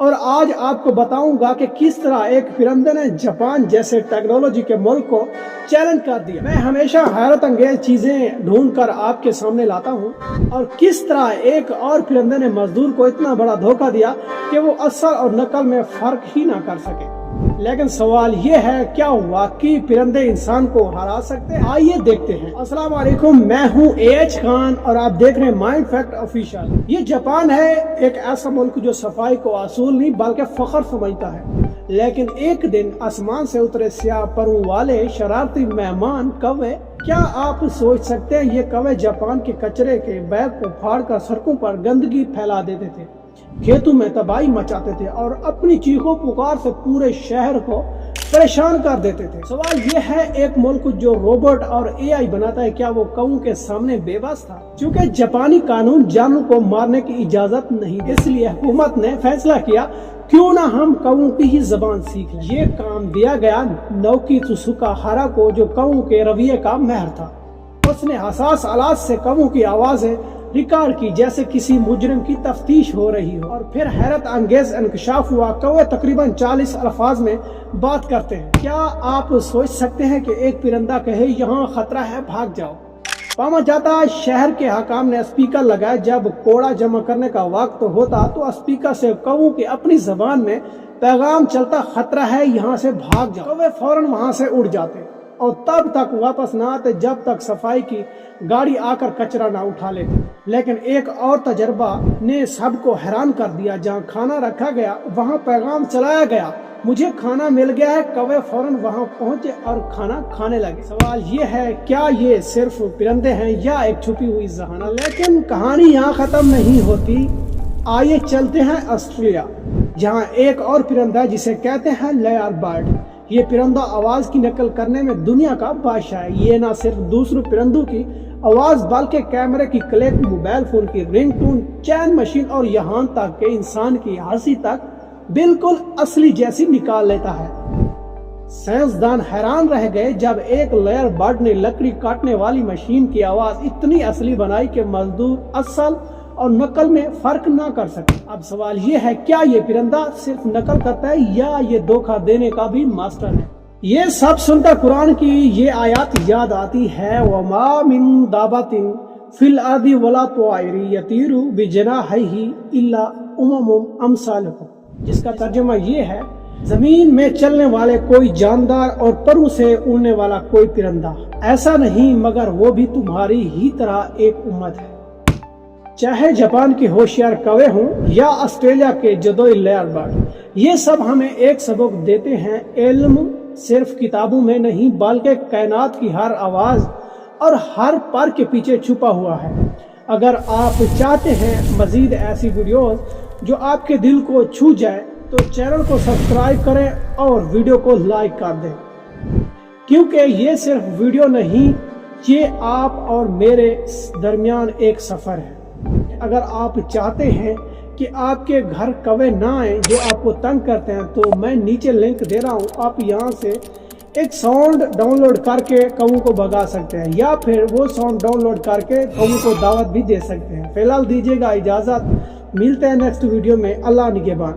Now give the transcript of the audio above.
اور آج آپ کو بتاؤں گا کہ کس طرح ایک پرندے نے جاپان جیسے ٹیکنالوجی کے ملک کو چیلنج کر دیا۔ میں ہمیشہ حیرت انگیز چیزیں ڈھونڈ کر آپ کے سامنے لاتا ہوں، اور کس طرح ایک اور پرندے نے مزدور کو اتنا بڑا دھوکہ دیا کہ وہ اصل اور نقل میں فرق ہی نہ کر سکے۔ لیکن سوال یہ ہے، کیا واقعی پرندے انسان کو ہرا سکتے ہیں؟ آئیے دیکھتے ہیں۔ السلام علیکم، میں ہوں AH خان اور آپ دیکھ رہے ہیں مائنڈ فیکٹ آفیشیل۔ یہ جاپان ہے، ایک ایسا ملک جو صفائی کو اصول نہیں بلکہ فخر سمجھتا ہے۔ لیکن ایک دن آسمان سے اترے سیاہ پروں والے شرارتی مہمان کوے۔ کیا آپ سوچ سکتے ہیں یہ کوے جاپان کے کچرے کے بیگ کو پھاڑ کر سڑکوں پر گندگی پھیلا دیتے تھے، کھیتوں میں تباہی مچاتے تھے اور اپنی چیخوں پکار سے پورے شہر کو پریشان کر دیتے تھے۔ سوال یہ ہے، ایک ملک جو روبوٹ اور AI بناتا ہے، کیا وہ کوؤں کے سامنے بے بس تھا؟ چونکہ جاپانی قانون جانوروں کو مارنے کی اجازت نہیں، اس لیے حکومت نے فیصلہ کیا کیوں نہ ہم کوؤں کی ہی زبان سیکھ لیں۔ یہ کام دیا گیا نوکی تسوکا ہارا کو، جو کوؤں کے رویے کا ماہر تھا۔ اس نے حساس آلات سے کوؤں کی آوازیں ریکارڈ کی جیسے کسی مجرم کی تفتیش ہو رہی ہو، اور پھر حیرت انگیز انکشاف ہوا، کوے تقریباً 40 الفاظ میں بات کرتے ہیں۔ کیا آپ سوچ سکتے ہیں کہ ایک پرندہ کہے یہاں خطرہ ہے، بھاگ جاؤ؟ پاما جاتا شہر کے حکام نے اسپیکر لگائے، جب کوڑا جمع کرنے کا وقت ہوتا تو اسپیکر سے کوؤں کی اپنی زبان میں پیغام چلتا، خطرہ ہے، یہاں سے بھاگ جاؤ۔ کوے فوراً وہاں سے اڑ جاتے اور تب تک واپس نہ آتے جب تک صفائی کی گاڑی آ کر کچرا نہ اٹھا لیتے۔ لیکن ایک اور تجربہ نے سب کو حیران کر دیا۔ جہاں کھانا رکھا گیا وہاں پیغام چلایا گیا، مجھے کھانا مل گیا ہے۔ کوے فوراً وہاں پہنچے اور کھانا کھانے لگے۔ سوال یہ ہے، کیا یہ صرف پرندے ہیں یا ایک چھپی ہوئی ذہانت؟ لیکن کہانی یہاں ختم نہیں ہوتی۔ آئیے چلتے ہیں آسٹریلیا، جہاں ایک اور پرندہ ہے جسے کہتے ہیں لیئر برڈ۔ یہ پرندہ آواز کی نقل کرنے میں دنیا کا بادشاہ ہے۔ یہ نہ صرف دوسروں پرندوں کی آواز بلکہ کیمرے کی کلک، موبائل فون کی رنگ ٹون، چین مشین اور یہاں تک کہ انسان کی ہنسی تک بالکل اصلی جیسی نکال لیتا ہے۔ سائنسدان حیران رہ گئے جب ایک لیئر برڈ نے لکڑی کاٹنے والی مشین کی آواز اتنی اصلی بنائی کہ مزدور اصل اور نقل میں فرق نہ کر سکے۔ اب سوال یہ ہے، کیا یہ پرندہ صرف نقل کرتا ہے یا یہ دھوکہ دینے کا بھی ماسٹر ہے؟ یہ سب سنتا قرآن کی یہ آیات یاد آتی ہے، وَمَا مِن دَابَّةٍ فِي الْأَرْضِ وَلَا طَائِرٍ يَطِيرُ بِجَنَاحَيْهِ إِلَّا أُمَمٌ أَمْثَالُكُمْ، جس کا ترجمہ یہ ہے، زمین میں چلنے والے کوئی جاندار اور پروں سے اڑنے والا کوئی پرندہ ایسا نہیں مگر وہ بھی تمہاری ہی طرح ایک امت ہے۔ چاہے جاپان کے ہوشیار کوے ہوں یا آسٹریلیا کے جدوئی لیئر برڈ، یہ سب ہمیں ایک سبق دیتے ہیں، علم صرف کتابوں میں نہیں بلکہ کائنات کی ہر آواز اور ہر پر کے پیچھے چھپا ہوا ہے۔ اگر آپ چاہتے ہیں مزید ایسی ویڈیوز جو آپ کے دل کو چھو جائے تو چینل کو سبسکرائب کریں اور ویڈیو کو لائک کر دیں، کیونکہ یہ صرف ویڈیو نہیں، یہ آپ اور میرے درمیان ایک سفر ہے۔ اگر آپ چاہتے ہیں کہ آپ کے گھر کوے نہ آئیں جو آپ کو تنگ کرتے ہیں تو میں نیچے لنک دے رہا ہوں، آپ یہاں سے ایک ساؤنڈ ڈاؤن لوڈ کر کے کوؤں کو بھگا سکتے ہیں، یا پھر وہ ساؤنڈ ڈاؤن لوڈ کر کے کوؤں کو دعوت بھی دے سکتے ہیں۔ فی الحال دیجیے گا اجازت، ملتے ہیں نیکسٹ ویڈیو میں۔ اللہ نگہبان۔